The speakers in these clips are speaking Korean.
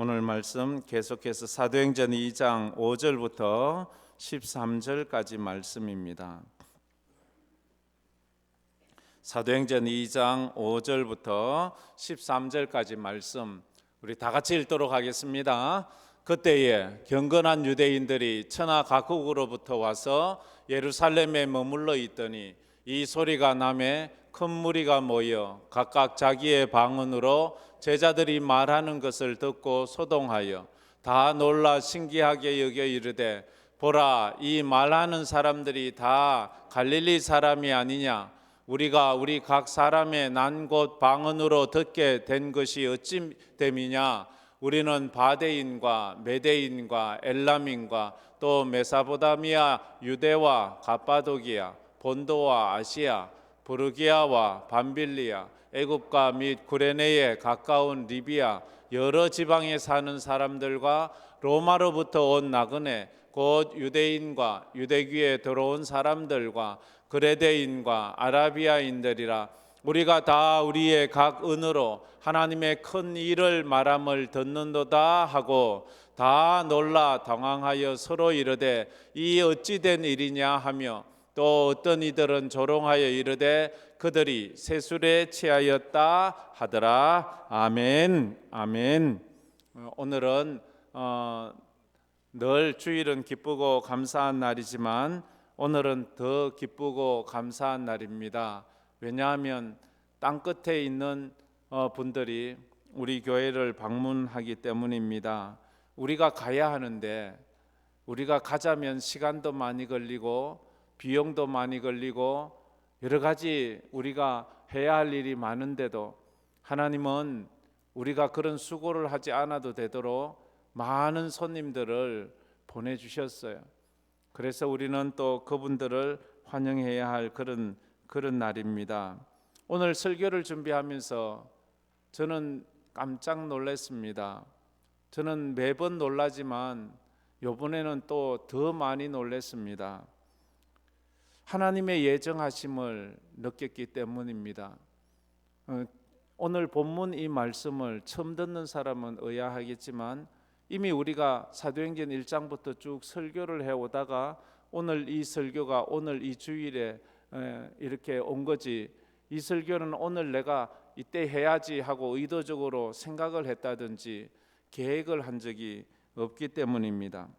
오늘 말씀 계속해서 사도행전 2장 5절부터 13절까지 말씀입니다. 사도행전 2장 5절부터 13절까지 말씀 우리 다 같이 읽도록 하겠습니다. 그때에 경건한 유대인들이 천하 각국으로부터 와서 예루살렘에 머물러 있더니 이 소리가 나매 큰 무리가 모여 각각 자기의 방언으로 제자들이 말하는 것을 듣고 소동하여 다 놀라 신기하게 여겨 이르되 보라, 이 말하는 사람들이 다 갈릴리 사람이 아니냐? 우리가 우리 각 사람의 난 곳 방언으로 듣게 된 것이 어찌 됨이냐? 우리는 바데인과 메데인과 엘람인과 또 메사포다미아, 유대와 갑바도기아, 본도와 아시아, 부르기아와 밤빌리아, 애굽과 및 구레네에 가까운 리비아 여러 지방에 사는 사람들과 로마로부터 온 나그네 곧 유대인과 유대교에 들어온 사람들과 그레데인과 아라비아인들이라 우리가 다 우리의 각 은으로 하나님의 큰 일을 말함을 듣는도다 하고 다 놀라 당황하여 서로 이르되 이 어찌 된 일이냐 하며 또 어떤 이들은 조롱하여 이르되 그들이 세술에 취하였다 하더라. 아멘. 아멘. 오늘은 늘 주일은 기쁘고 감사한 날이지만 오늘은 더 기쁘고 감사한 날입니다. 왜냐하면 땅끝에 있는 분들이 우리 교회를 방문하기 때문입니다. 우리가 가야 하는데 우리가 가자면 시간도 많이 걸리고 비용도 많이 걸리고 여러 가지 우리가 해야 할 일이 많은데도 하나님은 우리가 그런 수고를 하지 않아도 되도록 많은 손님들을 보내주셨어요. 그래서 우리는 또 그분들을 환영해야 할 그런 날입니다. 오늘 설교를 준비하면서 저는 깜짝 놀랐습니다. 저는 매번 놀라지만 이번에는 또 더 많이 놀랐습니다. 하나님의 예정하심을 느꼈기 때문입니다. 오늘 본문 이 말씀을 처음 듣는 사람은 의아하겠지만 이미 우리가 사도행전 1장부터 쭉 설교를 해오다가 오늘 이 설교가 오늘 이 주일에 이렇게 온 거지, 이 설교는 오늘 내가 이때 해야지 하고 의도적으로 생각을 했다든지 계획을 한 적이 없기 때문입니다.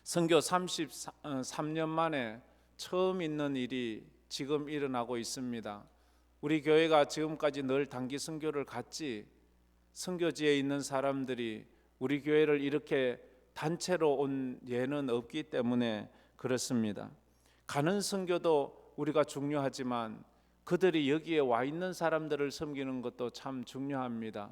선교 33년 만에 처음 있는 일이 지금 일어나고 있습니다. 우리 교회가 지금까지 늘 단기 선교를 갔지 선교지에 있는 사람들이 우리 교회를 이렇게 단체로 온 예는 없기 때문에 그렇습니다. 가는 선교도 우리가 중요하지만 그들이 여기에 와 있는 사람들을 섬기는 것도 참 중요합니다.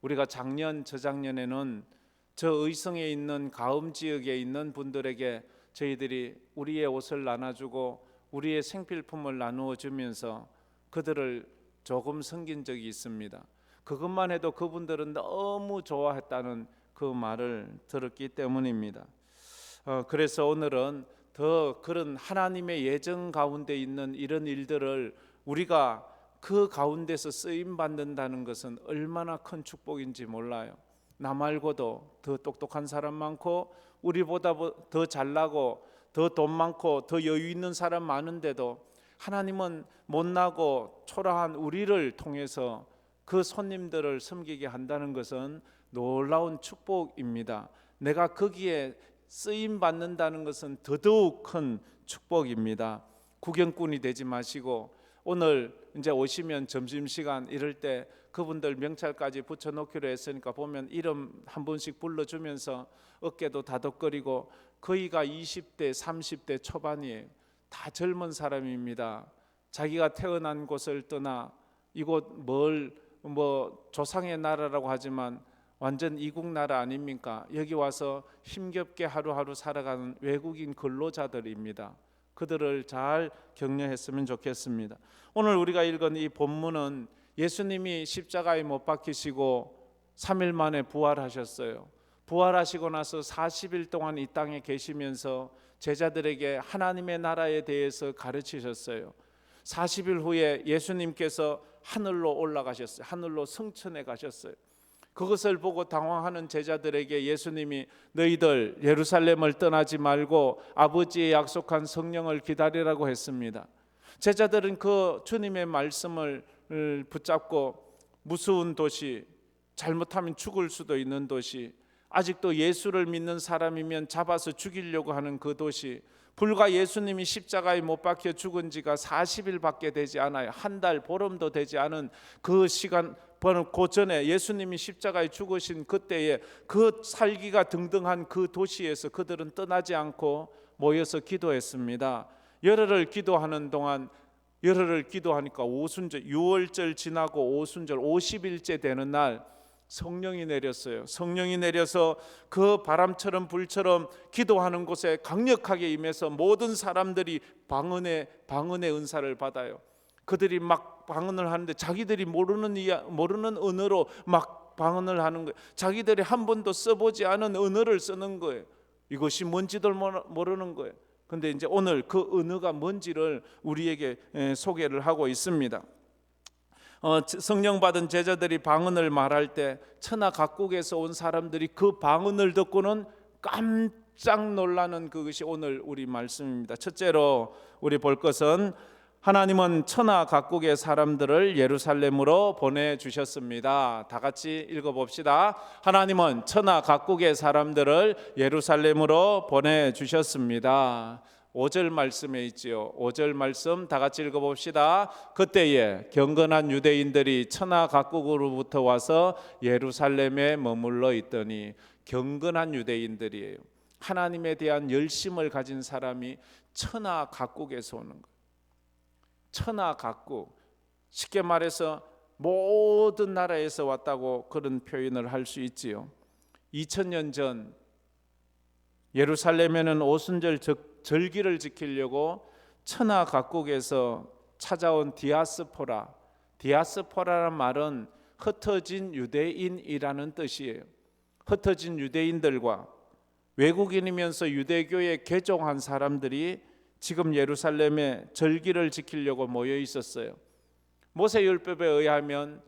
우리가 작년, 저작년에는 저 의성에 있는 가음 지역에 있는 분들에게 저희들이 우리의 옷을 나눠주고 우리의 생필품을 나누어 주면서 그들을 조금 섬긴 적이 있습니다. 그것만 해도 그분들은 너무 좋아했다는 그 말을 들었기 때문입니다. 그래서 오늘은 더 그런 하나님의 예정 가운데 있는 이런 일들을 우리가 그 가운데서 쓰임 받는다는 것은 얼마나 큰 축복인지 몰라요. 나 말고도 더 똑똑한 사람 많고 우리보다 더 잘나고 더 돈 많고 더 여유 있는 사람 많은데도 하나님은 못나고 초라한 우리를 통해서 그 손님들을 섬기게 한다는 것은 놀라운 축복입니다. 내가 거기에 쓰임 받는다는 것은 더더욱 큰 축복입니다. 구경꾼이 되지 마시고 오늘 이제 오시면 점심시간 이럴 때 그분들 명찰까지 붙여놓기로 했으니까 보면 이름 한 번씩 불러주면서 어깨도 다독거리고 거의가 20대 30대 초반이에요. 다 젊은 사람입니다. 자기가 태어난 곳을 떠나 이곳 조상의 나라라고 하지만 완전 이국 나라 아닙니까? 여기 와서 힘겹게 하루하루 살아가는 외국인 근로자들입니다. 그들을 잘 격려했으면 좋겠습니다. 오늘 우리가 읽은 이 본문은 예수님이 십자가에 못 박히시고 3일 만에 부활하셨어요. 부활하시고 나서 40일 동안 이 땅에 계시면서 제자들에게 하나님의 나라에 대해서 가르치셨어요. 40일 후에 예수님께서 하늘로 올라가셨어요. 하늘로 승천해 가셨어요. 그것을 보고 당황하는 제자들에게 예수님이 너희들 예루살렘을 떠나지 말고 아버지의 약속한 성령을 기다리라고 했습니다. 제자들은 그 주님의 말씀을 붙잡고 무서운 도시, 잘못하면 죽을 수도 있는 도시, 아직도 예수를 믿는 사람이면 잡아서 죽이려고 하는 그 도시, 불과 예수님이 십자가에 못 박혀 죽은 지가 40일밖에 되지 않아요. 한 달 보름도 되지 않은 그 시간, 그 전에 예수님이 십자가에 죽으신 그때에 그 살기가 등등한 그 도시에서 그들은 떠나지 않고 모여서 기도했습니다. 열흘을 기도하는 동안, 열흘을 기도하니까 오순절, 6월절 지나고 오순절 50일째 되는 날 성령이 내렸어요. 성령이 내려서 그 바람처럼 불처럼 기도하는 곳에 강력하게 임해서 모든 사람들이 방언의 은사를 받아요. 그들이 막 방언을 하는데 자기들이 모르는 언어로 막 방언을 하는 거예요. 자기들이 한 번도 써보지 않은 언어를 쓰는 거예요. 이것이 뭔지도 모르는 거예요. 근데 이제 오늘 그 언어가 뭔지를 우리에게 소개를 하고 있습니다. 성령 받은 제자들이 방언을 말할 때 천하 각국에서 온 사람들이 그 방언을 듣고는 깜짝 놀라는 그것이 오늘 우리 말씀입니다. 첫째로 우리 볼 것은 하나님은 천하 각국의 사람들을 예루살렘으로 보내주셨습니다. 다 같이 읽어봅시다. 하나님은 천하 각국의 사람들을 예루살렘으로 보내주셨습니다. 5절 말씀에 있지요. 5절 말씀 다 같이 읽어봅시다. 그때에 경건한 유대인들이 천하 각국으로부터 와서 예루살렘에 머물러 있더니, 경건한 유대인들이에요. 하나님에 대한 열심을 가진 사람이 천하 각국에서 오는 거예요. 천하 각국, 쉽게 말해서 모든 나라에서 왔다고 그런 표현을 할 수 있지요. 2000년 전 예루살렘에는 오순절 절기를 지키려고 천하 각국에서 찾아온 디아스포라란 말은 흩어진 유대인이라는 뜻이에요. 흩어진 유대인들과 외국인이면서 유대교에 개종한 사람들이 지금 예루살렘에 절기를 지키려고 모여 있었어요. 모세율법에 의하면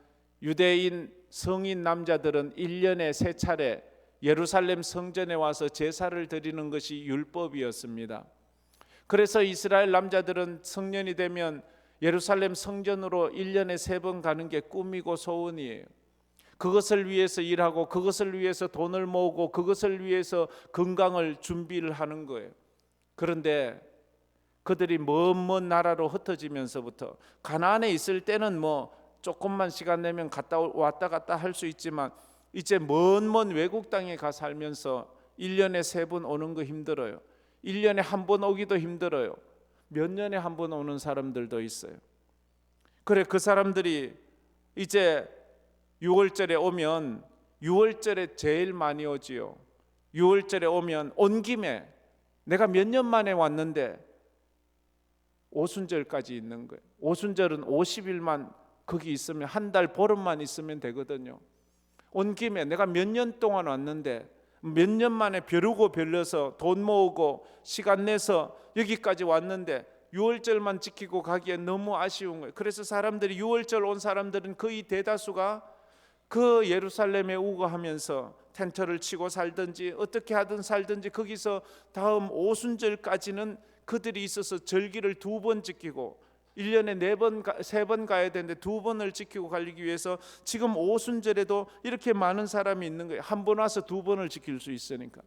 유대인 성인 남자들은 1년에 3차례 예루살렘 성전에 와서 제사를 드리는 것이 율법이었습니다. 그래서 이스라엘 남자들은 성년이 되면 예루살렘 성전으로 1년에 3번 가는 게 꿈이고 소원이에요. 그것을 위해서 일하고, 그것을 위해서 돈을 모으고, 그것을 위해서 건강을 준비를 하는 거예요. 그런데 그들이 먼 나라로 흩어지면서부터, 가나안에 있을 때는 조금만 시간 내면 왔다 갔다 할 수 있지만, 이제 먼 외국 땅에 가 살면서 1년에 3번 오는 거 힘들어요. 1년에 한 번 오기도 힘들어요. 몇 년에 한 번 오는 사람들도 있어요. 그래, 그 사람들이 이제 6월절에 오면, 6월절에 제일 많이 오지요. 6월절에 오면 온 김에 내가 몇 년 만에 왔는데 오순절까지 있는 거예요. 오순절은 50일만 거기 있으면, 한 달 보름만 있으면 되거든요. 온 김에 내가 몇 년 동안 왔는데 몇 년 만에 벼르고 별려서 돈 모으고 시간 내서 여기까지 왔는데 6월절만 지키고 가기엔 너무 아쉬운 거예요. 그래서 사람들이 6월절 온 사람들은 거의 대다수가 그 예루살렘에 우거하면서 텐트를 치고 살든지 어떻게 하든 살든지 거기서 다음 오순절까지는 그들이 있어서 절기를 2번 지키고, 1년에 3번 가야 되는데 2번을 지키고 가기 위해서 지금 오순절에도 이렇게 많은 사람이 있는 거예요. 한 번 와서 2번을 지킬 수 있으니까.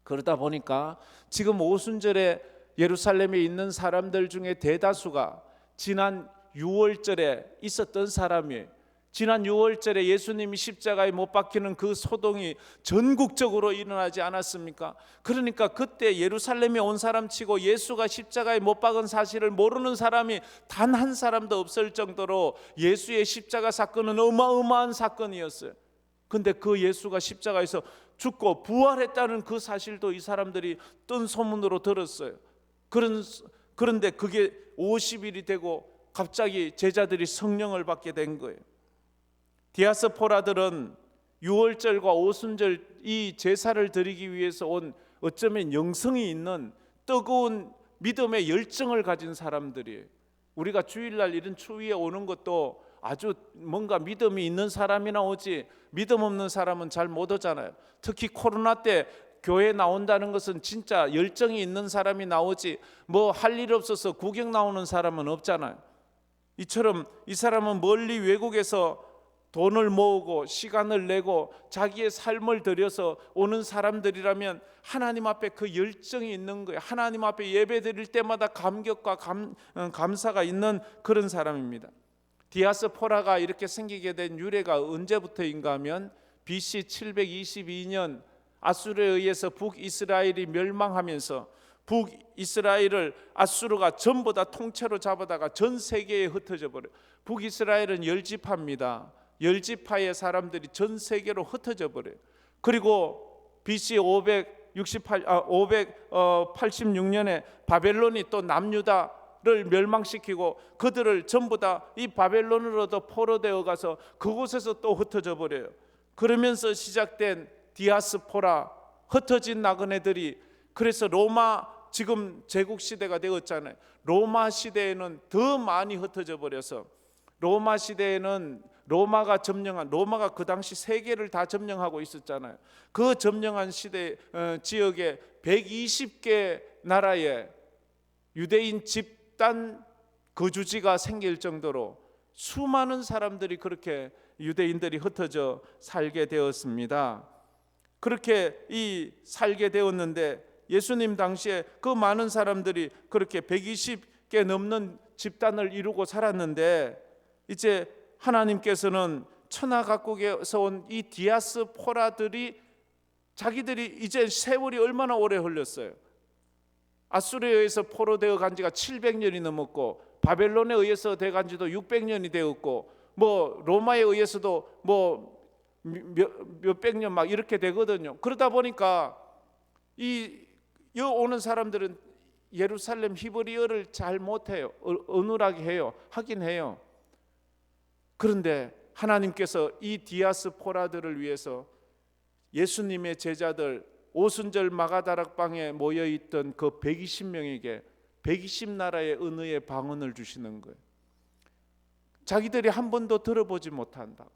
그러다 보니까 지금 오순절에 예루살렘에 있는 사람들 중에 대다수가 지난 6월절에 있었던 사람이에요. 지난 6월절에 예수님이 십자가에 못 박히는 그 소동이 전국적으로 일어나지 않았습니까? 그러니까 그때 예루살렘에 온 사람 치고 예수가 십자가에 못 박은 사실을 모르는 사람이 단 한 사람도 없을 정도로 예수의 십자가 사건은 어마어마한 사건이었어요. 근데 그 예수가 십자가에서 죽고 부활했다는 그 사실도 이 사람들이 뜬 소문으로 들었어요. 그런데 그게 50일이 되고 갑자기 제자들이 성령을 받게 된 거예요. 디아스포라들은 6월절과 오순절 이 제사를 드리기 위해서 온, 어쩌면 영성이 있는 뜨거운 믿음의 열정을 가진 사람들이에요. 우리가 주일날 이런 추위에 오는 것도 아주 뭔가 믿음이 있는 사람이나 오지 믿음 없는 사람은 잘 못 오잖아요. 특히 코로나 때 교회 나온다는 것은 진짜 열정이 있는 사람이 나오지 뭐 할 일 없어서 구경 나오는 사람은 없잖아요. 이처럼 이 사람은 멀리 외국에서 돈을 모으고 시간을 내고 자기의 삶을 들여서 오는 사람들이라면 하나님 앞에 그 열정이 있는 거예요. 하나님 앞에 예배 드릴 때마다 감격과 감사가 있는 그런 사람입니다. 디아스포라가 이렇게 생기게 된 유래가 언제부터인가 하면 BC 722년 아수르에 의해서 북이스라엘이 멸망하면서 북이스라엘을 아수르가 전부 다 통째로 잡아다가 전 세계에 흩어져 버려요. 북이스라엘은 열지파입니다. 열지파의 사람들이 전 세계로 흩어져 버려요. 그리고 BC 586년에 바벨론이 또 남유다를 멸망시키고 그들을 전부 다 이 바벨론으로도 포로되어 가서 그곳에서 또 흩어져 버려요. 그러면서 시작된 디아스포라, 흩어진 나그네들이, 그래서 로마 지금 제국 시대가 되었잖아요. 로마 시대에는 더 많이 흩어져 버려서 로마 시대에는 로마가 그 당시 세계를 다 점령하고 있었잖아요. 그 점령한 시대 지역에 120개 나라에 유대인 집단 거주지가 생길 정도로 수많은 사람들이 그렇게 유대인들이 흩어져 살게 되었습니다. 그렇게 살게 되었는데 예수님 당시에 그 많은 사람들이 그렇게 120개 넘는 집단을 이루고 살았는데 이제 하나님께서는 천하 각국에서 온 이 디아스포라들이 자기들이 이제 세월이 얼마나 오래 흘렀어요. 아수르에 의해서 포로되어 간 지가 700년이 넘었고 바벨론에 의해서 돼 간 지도 600년이 되었고 뭐 로마에 의해서도 뭐 몇백 년 막 이렇게 되거든요. 그러다 보니까 여 오는 사람들은 예루살렘 히브리어를 잘 못해요. 어눌하게 해요. 하긴 해요. 그런데 하나님께서 이 디아스포라들을 위해서 예수님의 제자들 오순절 마가다락방에 모여있던 그 120명에게 120나라의 은혜의 방언을 주시는 거예요. 자기들이 한 번도 들어보지 못한다.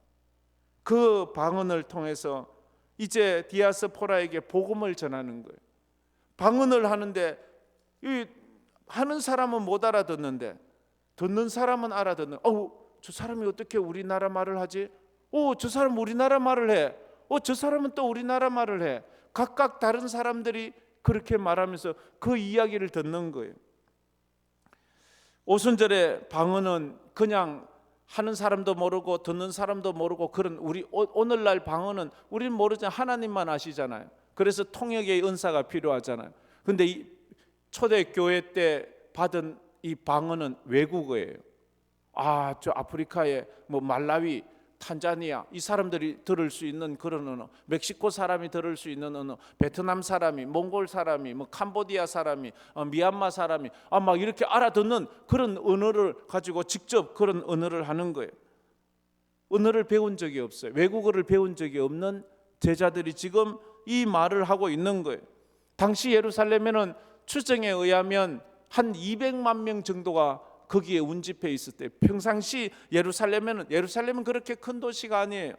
그 방언을 통해서 이제 디아스포라에게 복음을 전하는 거예요. 방언을 하는데 하는 사람은 못 알아듣는데 듣는 사람은 알아듣는. 저 사람이 어떻게 우리나라 말을 하지? 저 사람은 우리나라 말을 해. 저 사람은 또 우리나라 말을 해. 각각 다른 사람들이 그렇게 말하면서 그 이야기를 듣는 거예요. 오순절의 방언은 그냥 하는 사람도 모르고 듣는 사람도 모르고 그런 오늘날 방언은 우리는 모르잖아요. 하나님만 아시잖아요. 그래서 통역의 은사가 필요하잖아요. 근데 이 초대교회 때 받은 이 방언은 외국어예요. 저 아프리카의 뭐 말라위, 탄자니아 이 사람들이 들을 수 있는 그런 언어, 멕시코 사람이 들을 수 있는 언어, 베트남 사람이, 몽골 사람이, 뭐 캄보디아 사람이, 미얀마 사람이 막 이렇게 알아듣는 그런 언어를 가지고 직접 그런 언어를 하는 거예요. 언어를 배운 적이 없어요. 외국어를 배운 적이 없는 제자들이 지금 이 말을 하고 있는 거예요. 당시 예루살렘에는 추정에 의하면 한 200만 명 정도가 거기에 운집해 있었대요. 평상시 예루살렘은 그렇게 큰 도시가 아니에요.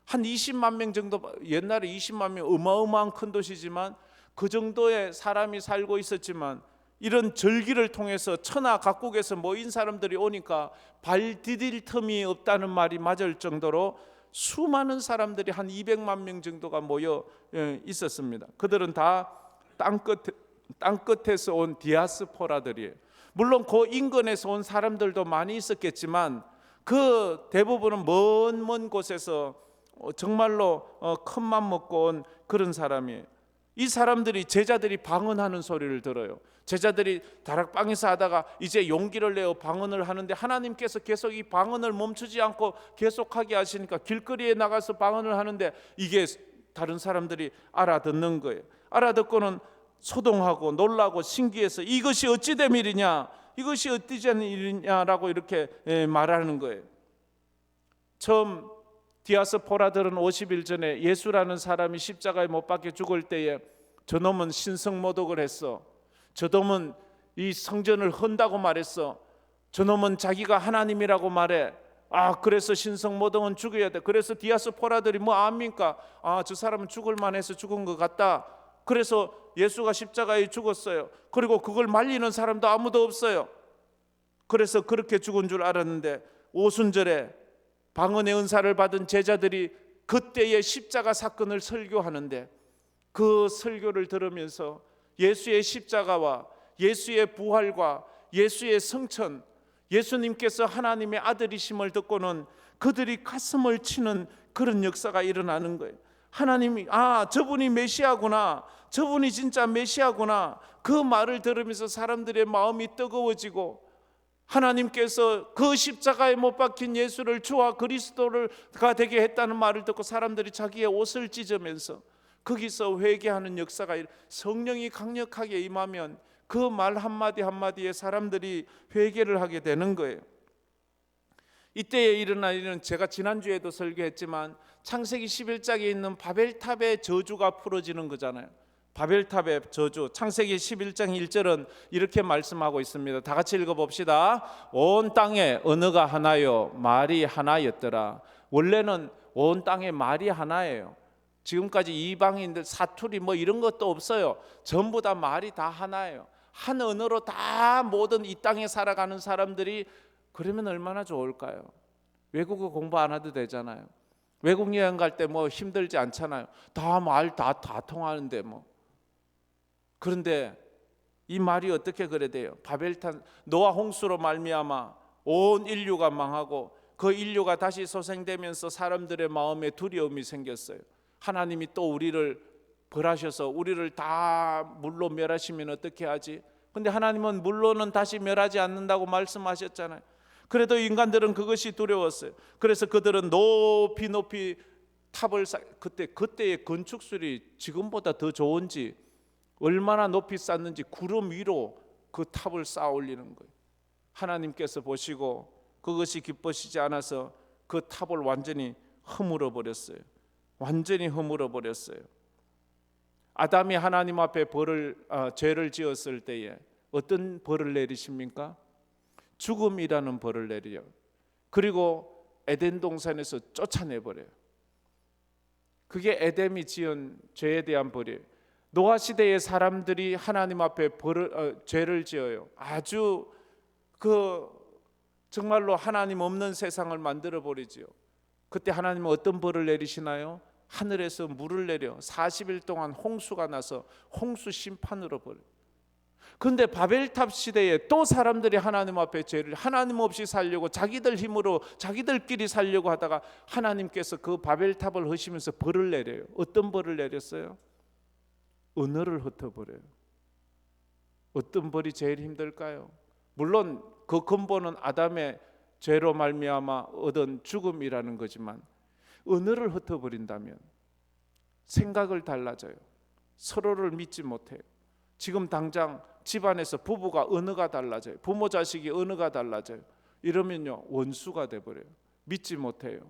한 20만 명 정도, 옛날에 20만 명 어마어마한 큰 도시지만 그 정도의 사람이 살고 있었지만 이런 절기를 통해서 천하 각국에서 모인 사람들이 오니까 발 디딜 틈이 없다는 말이 맞을 정도로 수많은 사람들이 한 200만 명 정도가 모여 있었습니다. 그들은 다 땅끝에서 온 디아스포라들이에요. 물론 그 인근에서 온 사람들도 많이 있었겠지만 그 대부분은 먼 곳에서 정말로 큰 맘 먹고 온 그런 사람이에요. 이 사람들이 제자들이 방언하는 소리를 들어요. 제자들이 다락방에서 하다가 이제 용기를 내어 방언을 하는데 하나님께서 계속 이 방언을 멈추지 않고 계속하게 하시니까 길거리에 나가서 방언을 하는데 이게 다른 사람들이 알아듣는 거예요. 알아듣고는 소동하고 놀라고 신기해서 이것이 어찌 된 일이냐, 이것이 어찌 된 일이냐라고 이렇게 말하는 거예요. 처음 디아스포라들은 50일 전에 예수라는 사람이 십자가에 못 박혀 죽을 때에 저놈은 신성모독을 했어. 저놈은 이 성전을 헌다고 말했어. 저놈은 자기가 하나님이라고 말해. 그래서 신성모독은 죽여야 돼. 그래서 디아스포라들이 뭐 압니까? 저 사람은 죽을 만해서 죽은 것 같다. 그래서 예수가 십자가에 죽었어요. 그리고 그걸 말리는 사람도 아무도 없어요. 그래서 그렇게 죽은 줄 알았는데 오순절에 방언의 은사를 받은 제자들이 그때의 십자가 사건을 설교하는데 그 설교를 들으면서 예수의 십자가와 예수의 부활과 예수의 성천, 예수님께서 하나님의 아들이심을 듣고는 그들이 가슴을 치는 그런 역사가 일어나는 거예요. 하나님이 저분이 메시아구나, 저분이 진짜 메시아구나, 그 말을 들으면서 사람들의 마음이 뜨거워지고 하나님께서 그 십자가에 못 박힌 예수를 주와 그리스도가 되게 했다는 말을 듣고 사람들이 자기의 옷을 찢으면서 거기서 회개하는 역사가, 성령이 강력하게 임하면 그 말 한마디 한마디에 사람들이 회개를 하게 되는 거예요. 이때에 일어난 일은 제가 지난주에도 설교했지만 창세기 11장에 있는 바벨탑의 저주가 풀어지는 거잖아요. 바벨탑의 저주, 창세기 11장 1절은 이렇게 말씀하고 있습니다. 다 같이 읽어봅시다. 온 땅에 언어가 하나요 말이 하나였더라. 원래는 온 땅에 말이 하나예요. 지금까지 이방인들 사투리 뭐 이런 것도 없어요. 전부 다 말이 다 하나예요. 한 언어로 다 모든 이 땅에 살아가는 사람들이, 그러면 얼마나 좋을까요? 외국어 공부 안 해도 되잖아요. 외국 여행 갈 때 뭐 힘들지 않잖아요. 다 말 다 통하는데 뭐. 그런데 이 말이 어떻게 그래 돼요? 바벨탑 노아 홍수로 말미암아 온 인류가 망하고 그 인류가 다시 소생되면서 사람들의 마음에 두려움이 생겼어요. 하나님이 또 우리를 벌하셔서 우리를 다 물로 멸하시면 어떻게 하지? 근데 하나님은 물로는 다시 멸하지 않는다고 말씀하셨잖아요. 그래도 인간들은 그것이 두려웠어요. 그래서 그들은 높이 높이 탑을 그때의 건축술이 지금보다 더 좋은지 얼마나 높이 쌓는지 구름 위로 그 탑을 쌓아 올리는 거예요. 하나님께서 보시고 그것이 기뻐지지 않아서 그 탑을 완전히 허물어 버렸어요. 완전히 허물어 버렸어요. 아담이 하나님 앞에 죄를 지었을 때에 어떤 벌을 내리십니까? 죽음이라는 벌을 내려요. 그리고 에덴 동산에서 쫓아내버려요. 그게 에덴이 지은 죄에 대한 벌이에요. 노아 시대의 사람들이 하나님 앞에 죄를 지어요. 아주 정말로 하나님 없는 세상을 만들어 버리지요. 그때 하나님은 어떤 벌을 내리시나요? 하늘에서 물을 내려 40일 동안 홍수가 나서 홍수 심판으로 버려요. 그런데 바벨탑 시대에 또 사람들이 하나님 앞에 죄를 하나님 없이 살려고 자기들 힘으로 자기들끼리 살려고 하다가 하나님께서 그 바벨탑을 허시면서 벌을 내려요. 어떤 벌을 내렸어요? 언어를 흩어버려요. 어떤 벌이 제일 힘들까요? 물론 그 근본은 아담의 죄로 말미암아 얻은 죽음이라는 거지만 언어를 흩어버린다면 생각을 달라져요. 서로를 믿지 못해요. 지금 당장 집안에서 부부가 언어가 달라져요. 부모 자식이 언어가 달라져요. 이러면요 원수가 돼버려요. 믿지 못해요.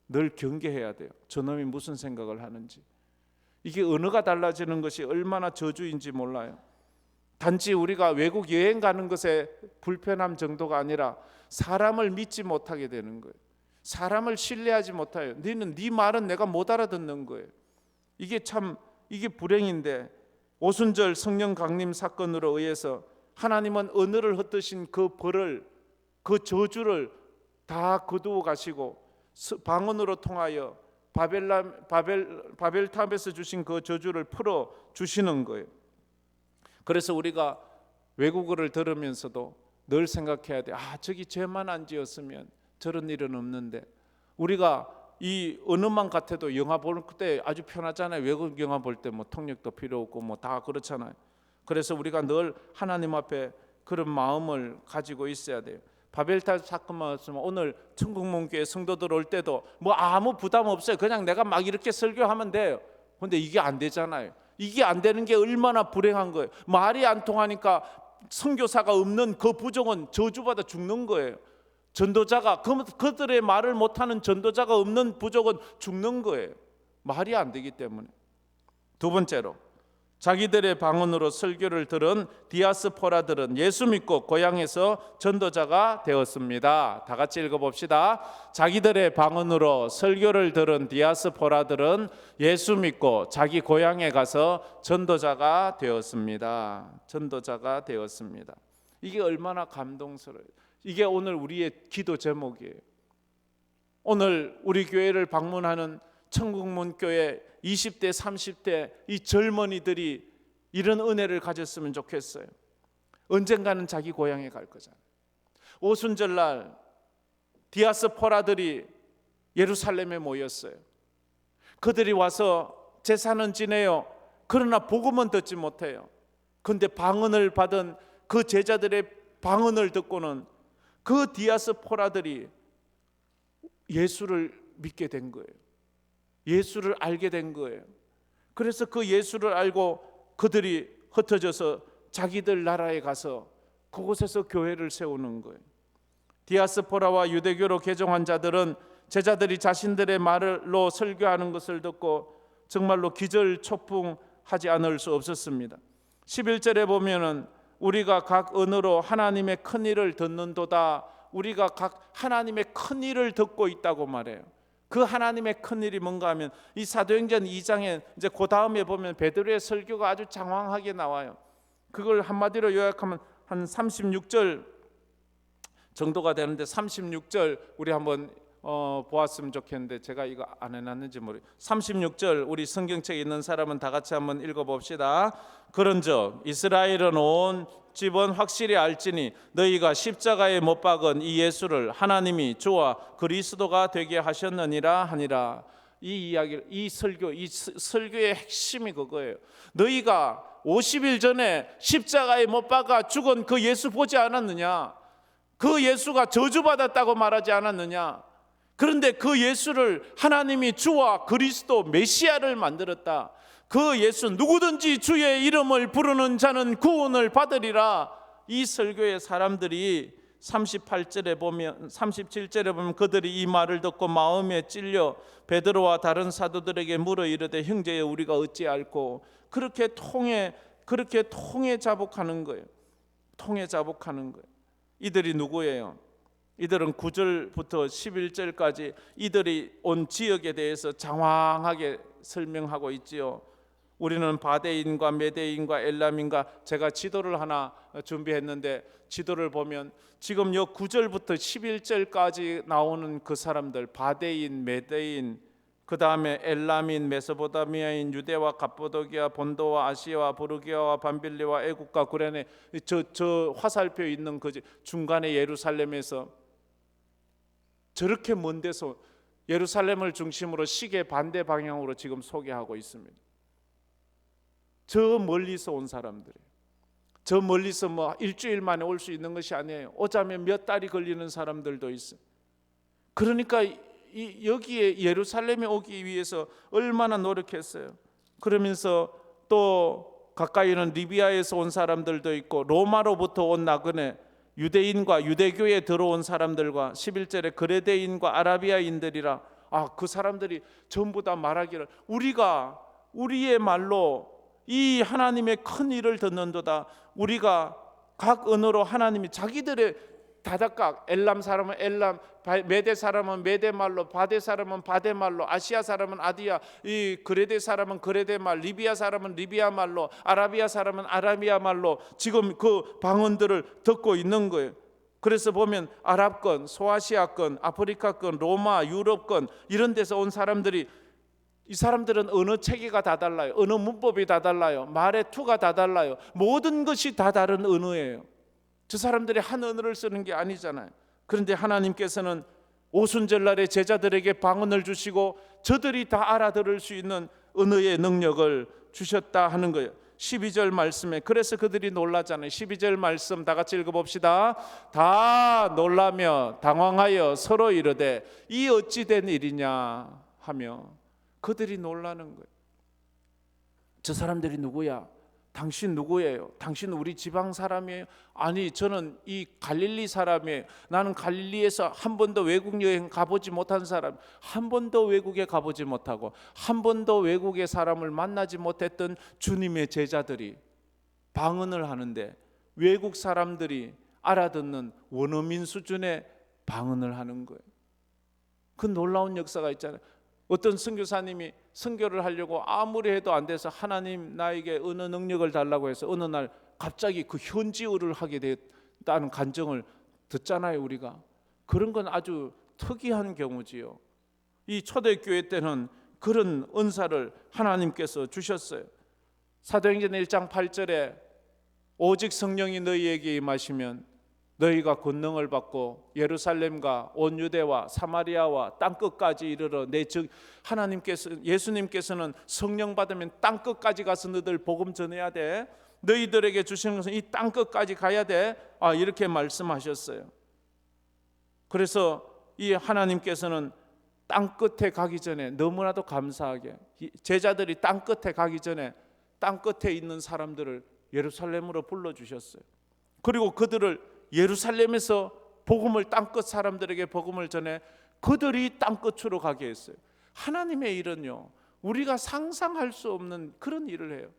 늘 경계해야 돼요. 저놈이 무슨 생각을 하는지. 이게 언어가 달라지는 것이 얼마나 저주인지 몰라요. 단지 우리가 외국 여행 가는 것에 불편함 정도가 아니라 사람을 믿지 못하게 되는 거예요. 사람을 신뢰하지 못해요. 네 말은 내가 못 알아듣는 거예요. 이게 불행인데 오순절 성령 강림 사건으로 의해서 하나님은 언어를 흩으신 그 벌을, 그 저주를 다 거두어 가시고 방언으로 통하여 바벨탑에서 주신 그 저주를 풀어 주시는 거예요. 그래서 우리가 외국어를 들으면서도 늘 생각해야 돼. 저기 죄만 안 지었으면 저런 일은 없는데. 우리가 이 언어만 같아도 영화 볼 때 아주 편하잖아요. 외국 영화 볼 때 뭐 통역도 필요 없고 뭐 다 그렇잖아요. 그래서 우리가 늘 하나님 앞에 그런 마음을 가지고 있어야 돼요. 바벨탑 사건만 없으면 오늘 천국문교회 성도들 올 때도 뭐 아무 부담 없어요. 그냥 내가 막 이렇게 설교하면 돼요. 근데 이게 안 되잖아요. 이게 안 되는 게 얼마나 불행한 거예요. 말이 안 통하니까 선교사가 없는 그 부족은 저주받아 죽는 거예요. 전도자가 그들의 말을 못하는 전도자가 없는 부족은 죽는 거예요. 말이 안 되기 때문에. 두 번째로 자기들의 방언으로 설교를 들은 디아스포라들은 예수 믿고 고향에서 전도자가 되었습니다. 다 같이 읽어봅시다. 자기들의 방언으로 설교를 들은 디아스포라들은 예수 믿고 자기 고향에 가서 전도자가 되었습니다. 전도자가 되었습니다. 이게 얼마나 감동스러워요. 이게 오늘 우리의 기도 제목이에요. 오늘 우리 교회를 방문하는 천국문교회 20대 30대 이 젊은이들이 이런 은혜를 가졌으면 좋겠어요. 언젠가는 자기 고향에 갈 거잖아요. 오순절날 디아스포라들이 예루살렘에 모였어요. 그들이 와서 제사는 지내요. 그러나 복음은 듣지 못해요. 그런데 방언을 받은 그 제자들의 방언을 듣고는 그 디아스포라들이 예수를 믿게 된 거예요. 예수를 알게 된 거예요. 그래서 그 예수를 알고 그들이 흩어져서 자기들 나라에 가서 그곳에서 교회를 세우는 거예요. 디아스포라와 유대교로 개종한 자들은 제자들이 자신들의 말로 설교하는 것을 듣고 정말로 기절초풍하지 않을 수 없었습니다. 11절에 보면은 우리가 각 언어로 하나님의 큰 일을 듣는도다. 우리가 각 하나님의 큰 일을 듣고 있다고 말해요. 그 하나님의 큰 일이 뭔가 하면 이 사도행전 2장에 이제 그 다음에 보면 베드로의 설교가 아주 장황하게 나와요. 그걸 한마디로 요약하면 한 36절 정도가 되는데 36절 우리 한번 보았으면 좋겠는데 제가 이거 안 해놨는지 모르겠어요. 36절 우리 성경책에 있는 사람은 다 같이 한번 읽어봅시다. 그런즉 이스라엘은 온 집은 확실히 알지니 너희가 십자가에 못 박은 이 예수를 하나님이 주와 그리스도가 되게 하셨느니라 하니라. 이 이야기, 이 설교의 핵심이 그거예요. 너희가 50일 전에 십자가에 못 박아 죽은 그 예수 보지 않았느냐? 그 예수가 저주받았다고 말하지 않았느냐? 그런데 그 예수를 하나님이 주와 그리스도 메시아를 만들었다. 그 예수 누구든지 주의 이름을 부르는 자는 구원을 받으리라. 이 설교의 사람들이 38절에 보면 37절에 보면 그들이 이 말을 듣고 마음에 찔려 베드로와 다른 사도들에게 물어 이르되 형제여 우리가 어찌 알고 그렇게 통해 자복하는 거예요. 통해 자복하는 거예요. 이들이 누구예요? 이들은 9절부터 11절까지 이들이 온 지역에 대해서 장황하게 설명하고 있지요. 우리는 바데인과 메데인과 엘람인과 제가 지도를 하나 준비했는데 지도를 보면 지금 요 9절부터 11절까지 나오는 그 사람들 바데인, 메데인, 그 다음에 엘람인, 메소포타미아인, 유대와 갑보도기아, 본도와 아시아와 부르기아와 밤빌리와 애국과 구레네 저 화살표 있는 그 중간에 예루살렘에서 저렇게 먼 데서 예루살렘을 중심으로 시계 반대 방향으로 지금 소개하고 있습니다. 저 멀리서 온 사람들이에요. 저 멀리서 뭐 일주일 만에 올 수 있는 것이 아니에요. 오자면 몇 달이 걸리는 사람들도 있어요. 그러니까 여기에 예루살렘에 오기 위해서 얼마나 노력했어요. 그러면서 또 가까이는 리비아에서 온 사람들도 있고 로마로부터 온 나그네 유대인과 유대교에 들어온 사람들과 11절에 그레데인과 아라비아인들이라 그 사람들이 전부 다 말하기를 우리가 우리의 말로 이 하나님의 큰 일을 듣는도다. 우리가 각 언어로 하나님이 자기들의 다닥각 엘람 사람은 엘람, 메대 사람은 메대 말로, 바데 사람은 바데 말로, 아시아 사람은 아디아, 이 그레데 사람은 그레데 말, 리비아 사람은 리비아 말로, 아라비아 사람은 아라비아 말로 지금 그 방언들을 듣고 있는 거예요. 그래서 보면 아랍권, 소아시아권, 아프리카권, 로마, 유럽권 이런 데서 온 사람들이 이 사람들은 언어 체계가 다 달라요. 언어 문법이 다 달라요. 말의 투가 다 달라요. 모든 것이 다 다른 언어예요. 저 사람들이 한 언어를 쓰는 게 아니잖아요. 그런데 하나님께서는 오순절날에 제자들에게 방언을 주시고 저들이 다 알아들을 수 있는 언어의 능력을 주셨다 하는 거예요. 12절 말씀에 그래서 그들이 놀라잖아요. 12절 말씀 다 같이 읽어봅시다. 다 놀라며 당황하여 서로 이르되 이 어찌 된 일이냐 하며 그들이 놀라는 거예요. 저 사람들이 누구야? 당신 누구예요? 당신 우리 지방 사람이에요? 아니, 저는 이 갈릴리 사람이에요. 나는 갈릴리에서 한 번도 외국 여행 가보지 못한 사람, 한 번도 외국에 가보지 못하고 한 번도 외국의 사람을 만나지 못했던 주님의 제자들이 방언을 하는데 외국 사람들이 알아듣는 원어민 수준의 방언을 하는 거예요. 그 놀라운 역사가 있잖아요. 어떤 선교사님이 선교를 하려고 아무리 해도 안 돼서 하나님 나에게 언어 능력을 달라고 해서 어느 날 갑자기 그 현지어를 하게 됐다는 간증을 듣잖아요. 우리가 그런 건 아주 특이한 경우지요. 이 초대교회 때는 그런 은사를 하나님께서 주셨어요. 사도행전 1장 8절에 오직 성령이 너희에게 임하시면 너희가 권능을 받고 예루살렘과 온 유대와 사마리아와 땅끝까지 이르러 예수님께서는 성령 받으면 땅끝까지 가서 너희들 복음 전해야 돼. 너희들에게 주시는 것은 이 땅끝까지 가야 돼. 이렇게 말씀하셨어요. 그래서 이 하나님께서는 땅끝에 가기 전에 너무나도 감사하게 제자들이 땅끝에 가기 전에 땅끝에 있는 사람들을 예루살렘으로 불러주셨어요. 그리고 그들을 예루살렘에서 복음을 땅끝 사람들에게 복음을 전해 그들이 땅끝으로 가게 했어요. 하나님의 일은요, 우리가 상상할 수 없는 그런 일을 해요.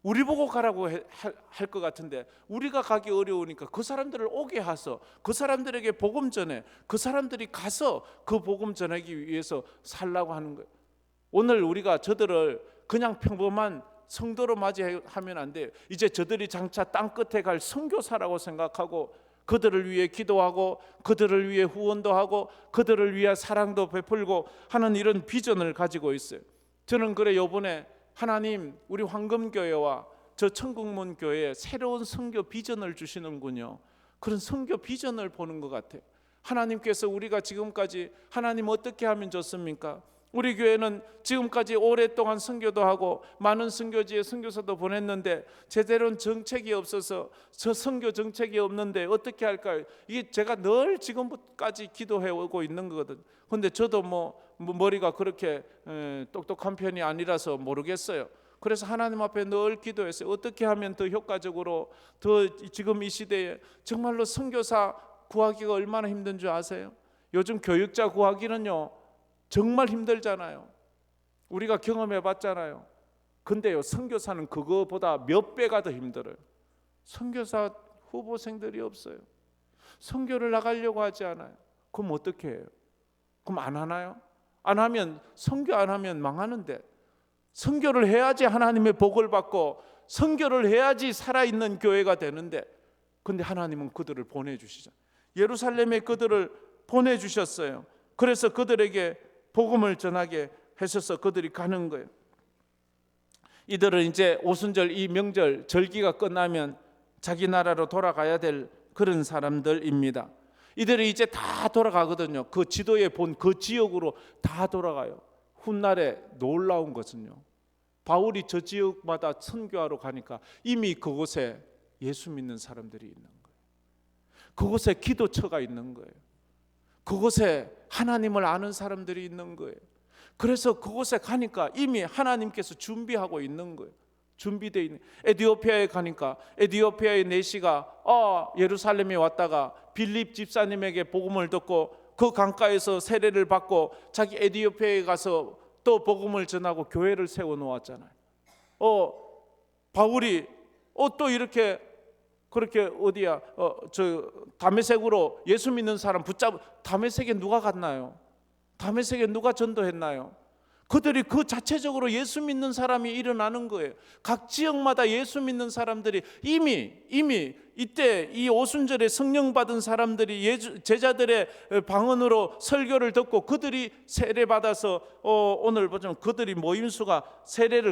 우리 보고 가라고 할 것 같은데 우리가 가기 어려우니까 그 사람들을 오게 하서 그 사람들에게 복음 전해 그 사람들이 가서 그 복음 전하기 위해서 살라고 하는 거예요. 오늘 우리가 저들을 그냥 평범한 성도로 맞이하면 안 돼요. 이제 저들이 장차 땅끝에 갈 선교사라고 생각하고 그들을 위해 기도하고 그들을 위해 후원도 하고 그들을 위해 사랑도 베풀고 하는 이런 비전을 가지고 있어요. 저는 그래 요번에 하나님 우리 황금교회와 저 천국문 교회에 새로운 선교 비전을 주시는군요. 그런 선교 비전을 보는 것 같아요. 하나님께서 우리가 지금까지 하나님 어떻게 하면 좋습니까? 우리 교회는 지금까지 오랫동안 선교도 하고 많은 선교지에 선교사도 보냈는데 제대로 정책이 없어서 저 선교 정책이 없는데 어떻게 할까요? 이게 제가 늘 지금까지 기도해 오고 있는 거거든요. 근데 저도 머리가 그렇게 똑똑한 편이 아니라서 모르겠어요. 그래서 하나님 앞에 늘 기도했어요. 어떻게 하면 더 효과적으로 더 지금 이 시대에 정말로 선교사 구하기가 얼마나 힘든 줄 아세요? 요즘 교육자 구하기는요 정말 힘들잖아요. 우리가 경험해 봤잖아요. 근데요 선교사는 그거보다 몇 배가 더 힘들어요. 선교사 후보생들이 없어요. 선교를 나가려고 하지 않아요. 그럼 어떻게 해요? 그럼 안 하나요? 안 하면 선교 안 하면 망하는데 선교를 해야지 하나님의 복을 받고 선교를 해야지 살아있는 교회가 되는데 근데 하나님은 그들을 보내주시잖아요. 예루살렘에 그들을 보내주셨어요. 그래서 그들에게 복음을 전하게 하셔서 그들이 가는 거예요. 이들은 이제 오순절 이 명절 절기가 끝나면 자기 나라로 돌아가야 될 그런 사람들입니다. 이들이 이제 다 돌아가거든요. 그 지도에 본 그 지역으로 다 돌아가요. 훗날에 놀라운 것은요, 바울이 저 지역마다 선교하러 가니까 이미 그곳에 예수 믿는 사람들이 있는 거예요. 그곳에 기도처가 있는 거예요. 그곳에 하나님을 아는 사람들이 있는 거예요. 그래서 그곳에 가니까 이미 하나님께서 준비하고 있는 거예요. 준비되어 있는. 에티오피아에 가니까 에티오피아의 내시가 예루살렘에 왔다가 빌립 집사님에게 복음을 듣고 그 강가에서 세례를 받고 자기 에티오피아에 가서 또 복음을 전하고 교회를 세워 놓았잖아요. 바울이 또 이렇게 그렇게 다메섹으로 예수 믿는 사람 다메섹에 누가 갔나요? 다메섹에 누가 전도했나요? 그들이 그 자체적으로 예수 믿는 사람이 일어나는 거예요. 각 지역마다 예수 믿는 사람들이 이미 이때 이 오순절에 성령 받은 사람들이 제자들의 방언으로 설교를 듣고 그들이 세례 받아서 오늘 보자면 그들이 모임수가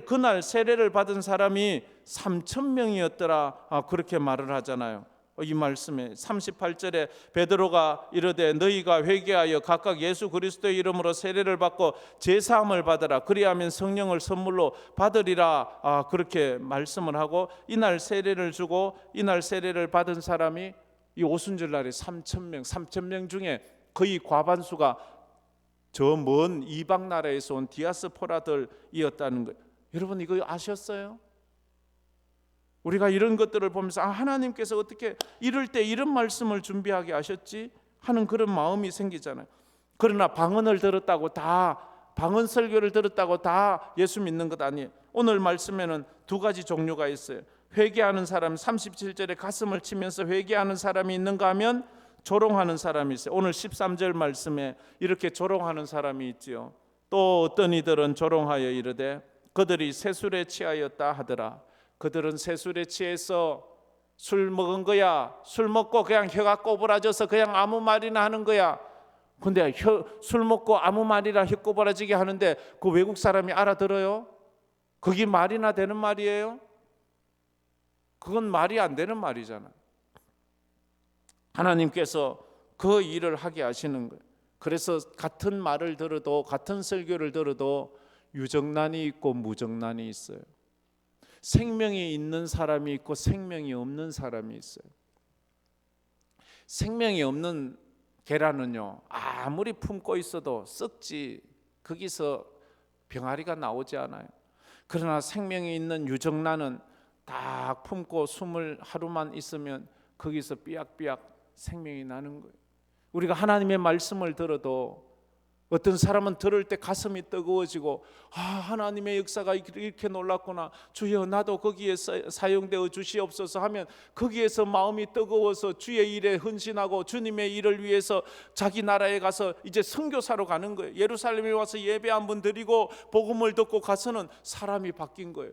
그날 세례를 받은 사람이 3,000명이었더라. 그렇게 말을 하잖아요. 이 말씀에 38절에 베드로가 이르되 너희가 회개하여 각각 예수 그리스도의 이름으로 세례를 받고 제사함을 받으라. 그리하면 성령을 선물로 받으리라. 그렇게 말씀을 하고 이날 세례를 주고 이날 세례를 받은 사람이 이 오순절 날에 3,000명 중에 거의 과반수가 저 먼 이방 나라에서 온 디아스포라들이었다는 거예요. 여러분 이거 아셨어요? 우리가 이런 것들을 보면서 하나님께서 어떻게 이럴 때 이런 말씀을 준비하게 하셨지 하는 그런 마음이 생기잖아요. 그러나 방언을 들었다고 다, 방언 설교를 들었다고 다 예수 믿는 것 아니에요. 오늘 말씀에는 두 가지 종류가 있어요. 회개하는 사람, 37절에 가슴을 치면서 회개하는 사람이 있는가 하면 조롱하는 사람이 있어요. 오늘 13절 말씀에 이렇게 조롱하는 사람이 있지요. 또 어떤 이들은 조롱하여 이르되 그들이 새술에 취하였다 하더라. 그들은 새술에 취해서 술 먹은 거야. 술 먹고 그냥 혀가 꼬부라져서 그냥 아무 말이나 하는 거야. 근데 술 먹고 아무 말이나 혀 꼬부라지게 하는데 그 외국 사람이 알아들어요? 그게 말이나 되는 말이에요? 그건 말이 안 되는 말이잖아. 하나님께서 그 일을 하게 하시는 거예요. 그래서 같은 말을 들어도, 같은 설교를 들어도 유정란이 있고 무정란이 있어요. 생명이 있는 사람이 있고 생명이 없는 사람이 있어요. 생명이 없는 계란은요, 아무리 품고 있어도 썩지, 거기서 병아리가 나오지 않아요. 그러나 생명이 있는 유정란은 딱 품고 숨을 하루만 있으면 거기서 삐약삐약 생명이 나는 거예요. 우리가 하나님의 말씀을 들어도 어떤 사람은 들을 때 가슴이 뜨거워지고 하나님의 역사가 이렇게 놀랍구나, 주여 나도 거기에 사용되어 주시옵소서 하면 거기에서 마음이 뜨거워서 주의 일에 헌신하고 주님의 일을 위해서 자기 나라에 가서 이제 선교사로 가는 거예요. 예루살렘에 와서 예배 한번 드리고 복음을 듣고 가서는 사람이 바뀐 거예요.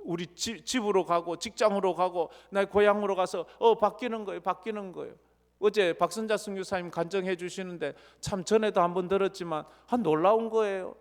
우리 집으로 가고 직장으로 가고 나의 고향으로 가서 바뀌는 거예요. 어제 박선자 선교사님 간증해 주시는데 참 전에도 한번 들었지만 놀라운 거예요.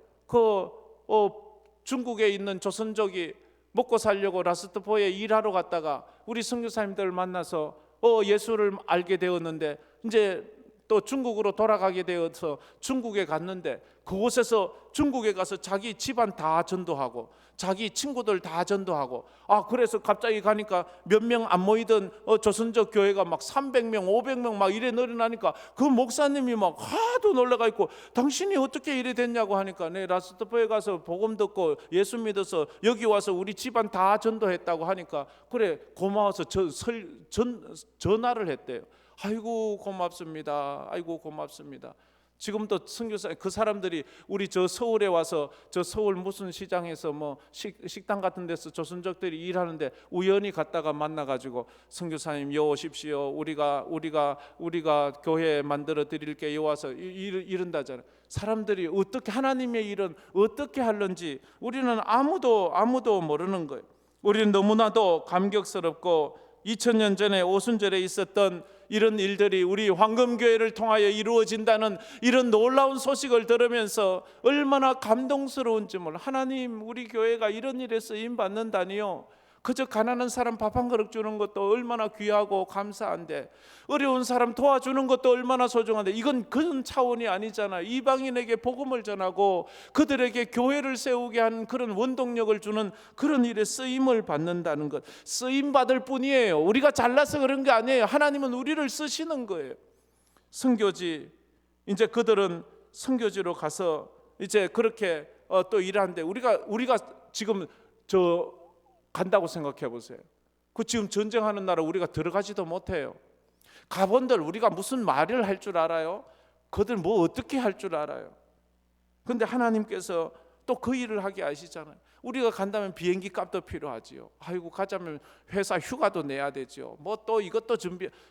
중국에 있는 조선족이 먹고 살려고 라스트포에 일하러 갔다가 우리 선교사님들 만나서 예수를 알게 되었는데 이제 또 중국으로 돌아가게 되어서 중국에 갔는데 그곳에서 중국에 가서 자기 집안 다 전도하고 자기 친구들 다 전도하고 그래서 갑자기 가니까 몇 명 안 모이던 조선족 교회가 막 300명 500명 막 이래 늘어나니까 그 목사님이 막 하도 놀라가 있고 당신이 어떻게 이래 됐냐고 하니까 네 라스트포에 가서 복음 듣고 예수 믿어서 여기 와서 우리 집안 다 전도했다고 하니까 그래 고마워서 전화를 했대요. 아이고 고맙습니다. 지금도 선교사 그 사람들이 우리 저 서울에 와서 저 서울 무슨 시장에서 뭐 식당 같은 데서 조선족들이 일하는데 우연히 갔다가 만나가지고 선교사님 여 오십시오. 우리가 교회 만들어 드릴게 여 와서 이런다잖아요. 사람들이 어떻게 하나님의 일은 어떻게 하는지 우리는 아무도 모르는 거예요. 우리는 너무나도 감격스럽고 2000년 전에 오순절에 있었던 이런 일들이 우리 황금교회를 통하여 이루어진다는 이런 놀라운 소식을 들으면서 얼마나 감동스러운지 몰라. 하나님 우리 교회가 이런 일에 쓰임 받는다니요. 그저 가난한 사람 밥 한 그릇 주는 것도 얼마나 귀하고 감사한데 어려운 사람 도와주는 것도 얼마나 소중한데 이건 그런 차원이 아니잖아요. 이방인에게 복음을 전하고 그들에게 교회를 세우게 하는 그런 원동력을 주는 그런 일에 쓰임을 받는다는 것, 쓰임 받을 뿐이에요. 우리가 잘나서 그런 게 아니에요. 하나님은 우리를 쓰시는 거예요. 선교지, 이제 그들은 선교지로 가서 이제 그렇게 또 일하는데 우리가 지금 간다고 생각해 보세요. 그 지금 전쟁하는 나라 우리가 들어가지도 못해요. 가본들 우리가 무슨 말을 할 줄 알아요? 그들 뭐 어떻게 할 줄 알아요? 그런데 하나님께서 또 그 일을 하게 하시잖아요. 우리가 간다면 비행기 값도 필요하지요. 아이고 가자면 회사 휴가도 내야 되죠. 뭐 또 이것도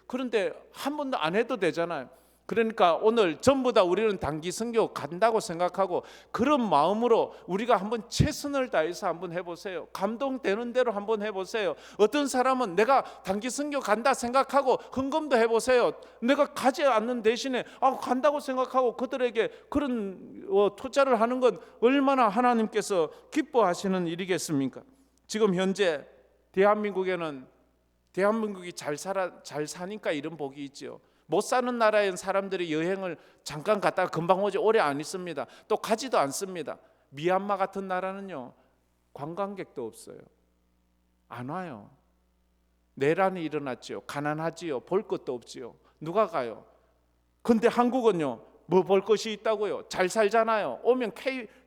그런데 한 번도 안 해도 되잖아요. 그러니까 오늘 전부 다 우리는 단기 선교 간다고 생각하고 그런 마음으로 우리가 한번 최선을 다해서 한번 해보세요. 감동되는 대로 한번 해보세요. 어떤 사람은 내가 단기 선교 간다 생각하고 헌금도 해보세요. 내가 가지 않는 대신에 간다고 생각하고 그들에게 그런 투자를 하는 건 얼마나 하나님께서 기뻐하시는 일이겠습니까? 지금 현재 대한민국이 잘 사니까 이런 복이 있죠. 못 사는 나라엔 사람들이 여행을 잠깐 갔다가 금방 오지 오래 안 있습니다. 또 가지도 않습니다. 미얀마 같은 나라는요 관광객도 없어요. 안 와요. 내란이 일어났지요. 가난하지요. 볼 것도 없지요. 누가 가요? 근데 한국은요 뭐 볼 것이 있다고요? 잘 살잖아요. 오면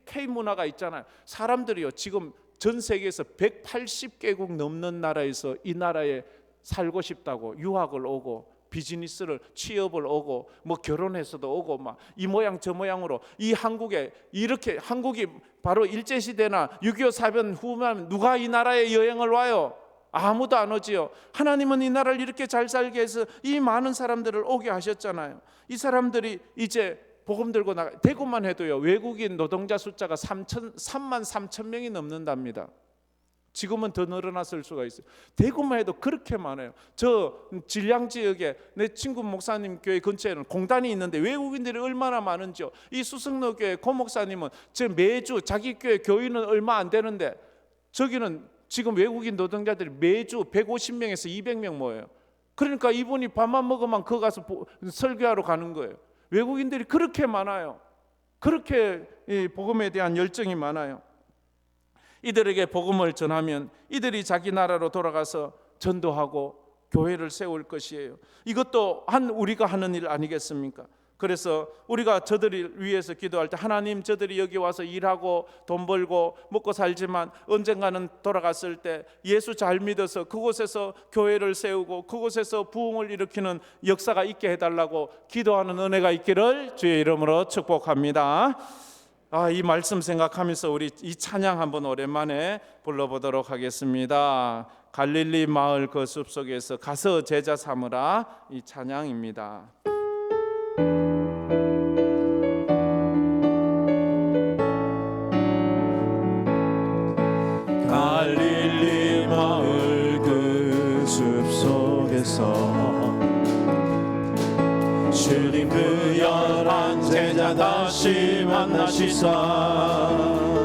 K 문화가 있잖아요. 사람들이요 지금 전 세계에서 180개국 넘는 나라에서 이 나라에 살고 싶다고 유학을 오고 비즈니스를 취업을 오고 뭐 결혼해서도 오고 막 이 모양 저 모양으로 이 한국에 이렇게 한국이 바로 일제시대나 6.25 사변 후면 누가 이 나라에 여행을 와요? 아무도 안 오지요. 하나님은 이 나라를 이렇게 잘 살게 해서 이 많은 사람들을 오게 하셨잖아요. 이 사람들이 이제 복음 들고 나가 대구만 해도요 외국인 노동자 숫자가 3만 3천 명이 넘는답니다. 지금은 더 늘어났을 수가 있어요. 대구만 해도 그렇게 많아요. 저 진량 지역에 내 친구 목사님 교회 근처에는 공단이 있는데 외국인들이 얼마나 많은지요. 이 수성로 교회 고 목사님은 저 매주 자기 교회 교인은 얼마 안 되는데 저기는 지금 외국인 노동자들이 매주 150명에서 200명 모여요. 그러니까 이분이 밥만 먹으면 거 가서 설교하러 가는 거예요. 외국인들이 그렇게 많아요. 그렇게 이 복음에 대한 열정이 많아요. 이들에게 복음을 전하면 이들이 자기 나라로 돌아가서 전도하고 교회를 세울 것이에요. 이것도 우리가 하는 일 아니겠습니까? 그래서 우리가 저들을 위해서 기도할 때 하나님 저들이 여기 와서 일하고 돈 벌고 먹고 살지만 언젠가는 돌아갔을 때 예수 잘 믿어서 그곳에서 교회를 세우고 그곳에서 부흥을 일으키는 역사가 있게 해달라고 기도하는 은혜가 있기를 주의 이름으로 축복합니다. 이 말씀 생각하면서 우리 이 찬양 한번 오랜만에 불러보도록 하겠습니다. 갈릴리 마을 그 숲속에서 가서 제자 삼으라, 이 찬양입니다. 갈릴리 마을 그 숲속에서 주님 그 11 제자 다시 만나시사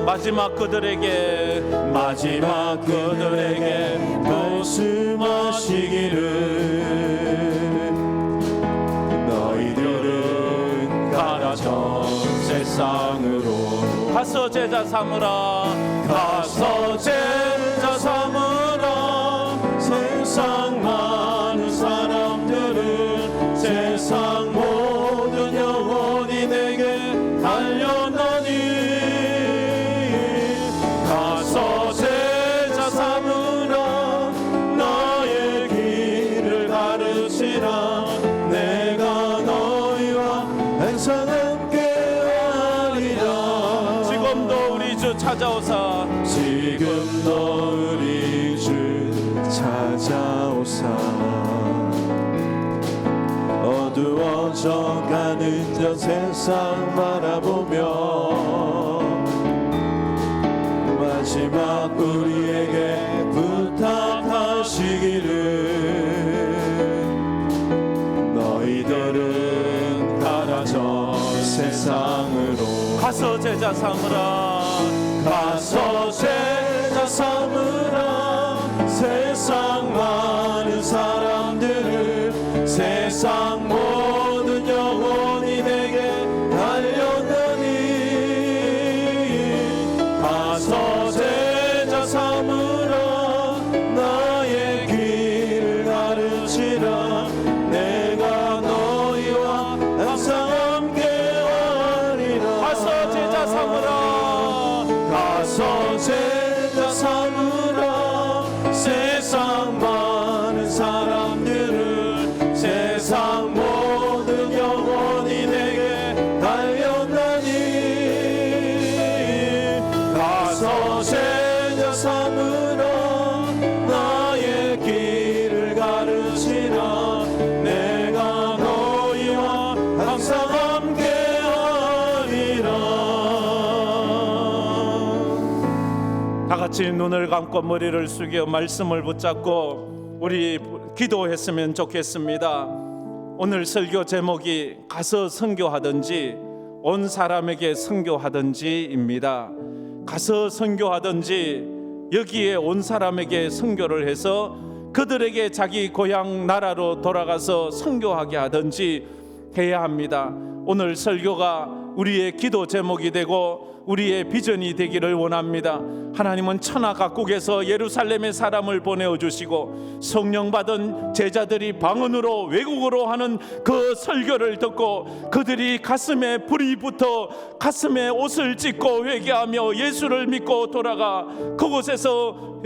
마지막 그들에게 말씀하시기를 너희들은 가라 전 세상으로 가서 제자 삼으라, 가서 제자 삼으라. 세상 많은 사람들은 세상 모든 영혼이 내게 달려나니 가서 제자 삼으라. 너의 길을 가르치라. 내가 너희와 항상 함께하리라. 지금도 우리 주 찾아오사, 지금도 우리 주 찾아오사. 어두워져 가는 저 세상 바라보며 마지막 우리에게 부탁하시기를 너희들은 가라 저 세상으로. 가서 제자 삼으라, 가서 제자 삼으라. 세상 많은 사람들을 세상 모든 영혼이 내게 달려나니 가서 제자 삼으라. 나의 길을 가르치라. 내가 너희와 항상 함께하리라. 가서 제자 삼으라, 가서 제자 삼으라. 세상 많은 사람들을 세상 모든 영혼이 내게 달려나니 가서 제자 삼으라. 나의 길을 가르치라. 내가 너희와 항상 함께하리라. 다 같이 눈을 감고 머리를 숙여 말씀을 붙잡고 우리 기도했으면 좋겠습니다. 오늘 설교 제목이 가서 선교하든지 온 사람에게 선교하든지입니다. 가서 선교하든지 여기에 온 사람에게 선교를 해서 그들에게 자기 고향 나라로 돌아가서 선교하게 하든지 해야 합니다. 오늘 설교가 우리의 기도 제목이 되고 우리의 비전이 되기를 원합니다. 하나님은 천하 각국에서 예루살렘에 사람을 보내어주시고 성령 받은 제자들이 방언으로 외국어로 하는 그 설교를 듣고 그들이 가슴에 불이 붙어 가슴에 옷을 찢고 회개하며 예수를 믿고 돌아가 그곳에서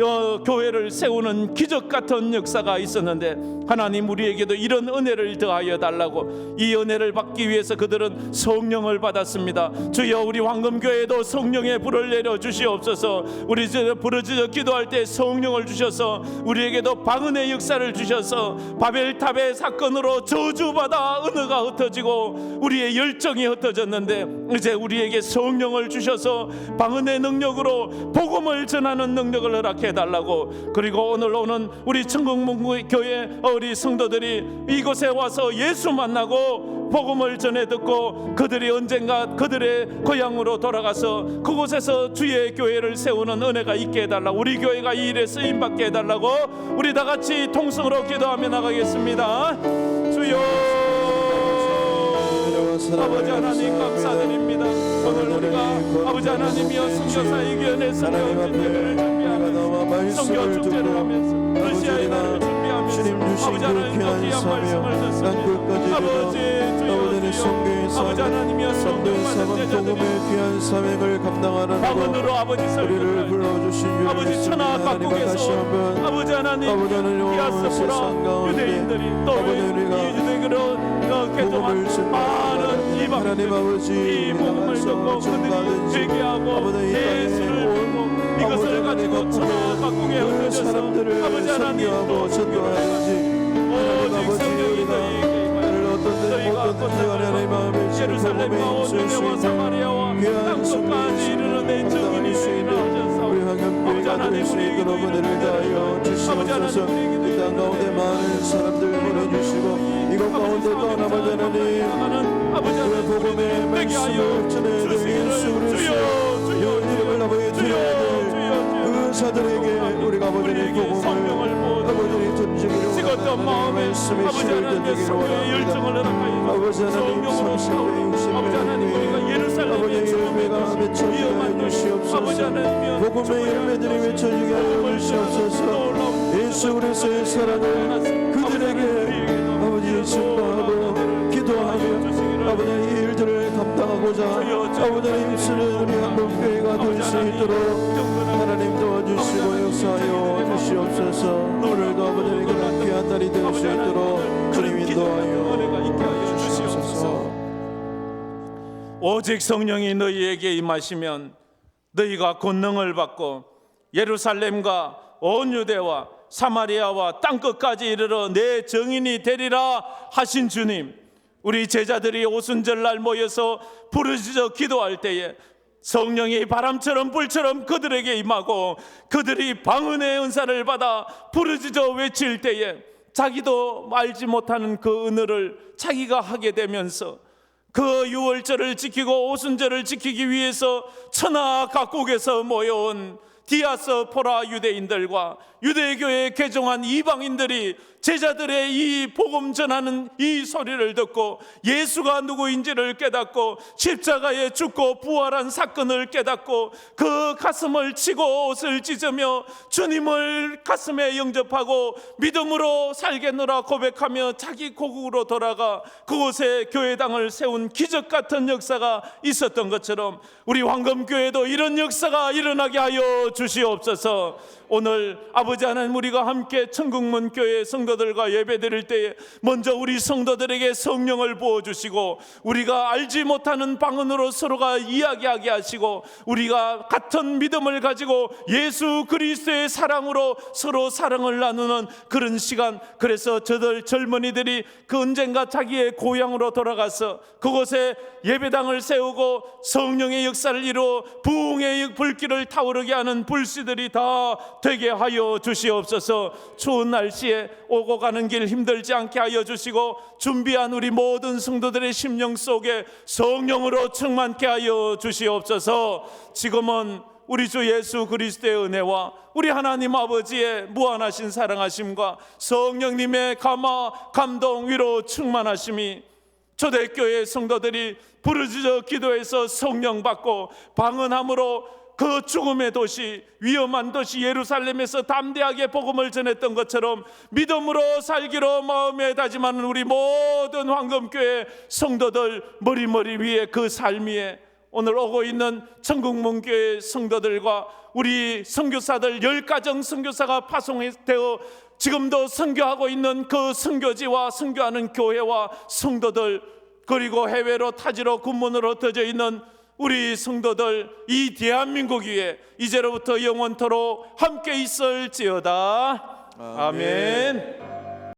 교회를 세우는 기적 같은 역사가 있었는데, 하나님 우리에게도 이런 은혜를 더하여 달라고, 이 은혜를 받기 위해서 그들은 성령을 받았습니다. 주여, 우리 황금교회도 성령의 불을 내려 주시옵소서. 우리 부르짖어 기도할 때 성령을 주셔서 우리에게도 방언의 역사를 주셔서 바벨탑의 사건으로 저주받아 은혜가 흩어지고 우리의 열정이 흩어졌는데, 이제 우리에게 성령을 주셔서 방언의 능력으로 복음을 전하는 능력을 허락해 달라고, 그리고 오늘 오는 우리 천국문교회 우리 성도들이 이곳에 와서 예수 만나고 복음을 전해 듣고 그들이 언젠가 그들의 고향으로 돌아가서 그곳에서 주의 교회를 세우는 은혜가 있게 해달라고, 우리 교회가 이 일에 쓰임받게 해달라고 우리 다 같이 통성으로 기도하며 나가겠습니다. 주여, 아버지 하나님 감사드립니다. 오늘 우리가 아버지 하나님이여 선교사의견의 선교진들을 준비하면서 선교 축제를 하면서 러시아의 날을 준비하면서 아버지 하나님 또 귀한 말씀을 듣습니다. 아버지 주여, 아버지 하나님이여 성령받은 제자들이 귀한 사명을 감당하는 방언으로 아버지 설교를 불러주신 아버지 천하 각국에서 아버지 하나님 디아스포라 유대인들이 또 유대교로 개종한 많은 이방인들이 이 복음을 듣고 그들이 회개하고 예수를 믿고 이것을 가지고 천하 각국에 흩어져서 아버지 하나님 또 전교하지, 오직 성령이 너희에게 너희가 곧다가 예루살렘과 온 유대와 사마리아와 땅끝까지 이르는 내 증인이 되리라 하셨사오니, 아버지 하나님 우리에게도 이런 은혜를 아버지 하나님 이 땅 가운데 많은 사람들 보내주시고 이곳 가운데 또한 아버지 하나님 아버지 하나님 복음의 말씀을 전해드릴 예수 그리스도의 이름을 아버지 드려야 의사들에게 우리가 아버지의 복음을 아버지의 전쟁으로 찍었던 마음에 아버지 하나님의 성령의 열정을 허락하여 성령으로 타오르고 아버지 하나님 우리가 예루살렘의 주님의 위험한 도시 아버지 하나님이여 복음의 열매들이 외쳐지게 하여 주시옵소서. 예수 그리스도의 사랑을 그들에게 아버지 증거하고 기도하며 아버지 이 일들을 감당하고자 아버지 힘쓰는 우리 한국교회가 될 수 있도록 하나님 도와주시고 역사하여 주시옵소서. 오늘도 아버지에게 귀한 날이 될 수 있도록 주님 인도하여 주시옵소서. 오직 성령이 너희에게 임하시면 너희가 권능을 받고 예루살렘과 온 유대와 사마리아와 땅끝까지 이르러 내 증인이 되리라 하신 주님, 우리 제자들이 오순절날 모여서 부르짖어 기도할 때에 성령이 바람처럼 불처럼 그들에게 임하고 그들이 방언의 은사를 받아 부르짖어 외칠 때에 자기도 알지 못하는 그 은혜를 자기가 하게 되면서 그 유월절을 지키고 오순절을 지키기 위해서 천하 각국에서 모여온 디아스포라 유대인들과 유대교에 개종한 이방인들이 제자들의 이 복음 전하는 이 소리를 듣고 예수가 누구인지를 깨닫고 십자가에 죽고 부활한 사건을 깨닫고 그 가슴을 치고 옷을 찢으며 주님을 가슴에 영접하고 믿음으로 살겠노라 고백하며 자기 고국으로 돌아가 그곳에 교회당을 세운 기적 같은 역사가 있었던 것처럼 우리 황금교회도 이런 역사가 일어나게 하여 주시옵소서. 오늘 아버지 하나님 우리가 함께 천국문교회 성도들과 예배드릴 때에 먼저 우리 성도들에게 성령을 부어주시고 우리가 알지 못하는 방언으로 서로가 이야기하게 하시고 우리가 같은 믿음을 가지고 예수 그리스도의 사랑으로 서로 사랑을 나누는 그런 시간, 그래서 저들 젊은이들이 그 언젠가 자기의 고향으로 돌아가서 그곳에 예배당을 세우고 성령의 역사를 이루어 부흥의 불길을 타오르게 하는 불씨들이 다 되게 하여 주시옵소서. 추운 날씨에 오고 가는 길 힘들지 않게 하여 주시고 준비한 우리 모든 성도들의 심령 속에 성령으로 충만케 하여 주시옵소서. 지금은 우리 주 예수 그리스도의 은혜와 우리 하나님 아버지의 무한하신 사랑하심과 성령님의 감화, 감동, 위로 충만하심이 초대교회 성도들이 부르짖어 기도해서 성령 받고 방언함으로 그 죽음의 도시, 위험한 도시 예루살렘에서 담대하게 복음을 전했던 것처럼 믿음으로 살기로 마음에 다짐하는 우리 모든 황금교회 성도들 머리 위에 그 삶 위에 오늘 오고 있는 천국문교회 성도들과 우리 선교사들 10가정 선교사가 파송되어 지금도 선교하고 있는 그 선교지와 선교하는 교회와 성도들, 그리고 해외로 타지로 군문으로 흩어져 있는 우리 성도들, 이 대한민국 위에 이제로부터 영원토록 함께 있을지어다. 아멘.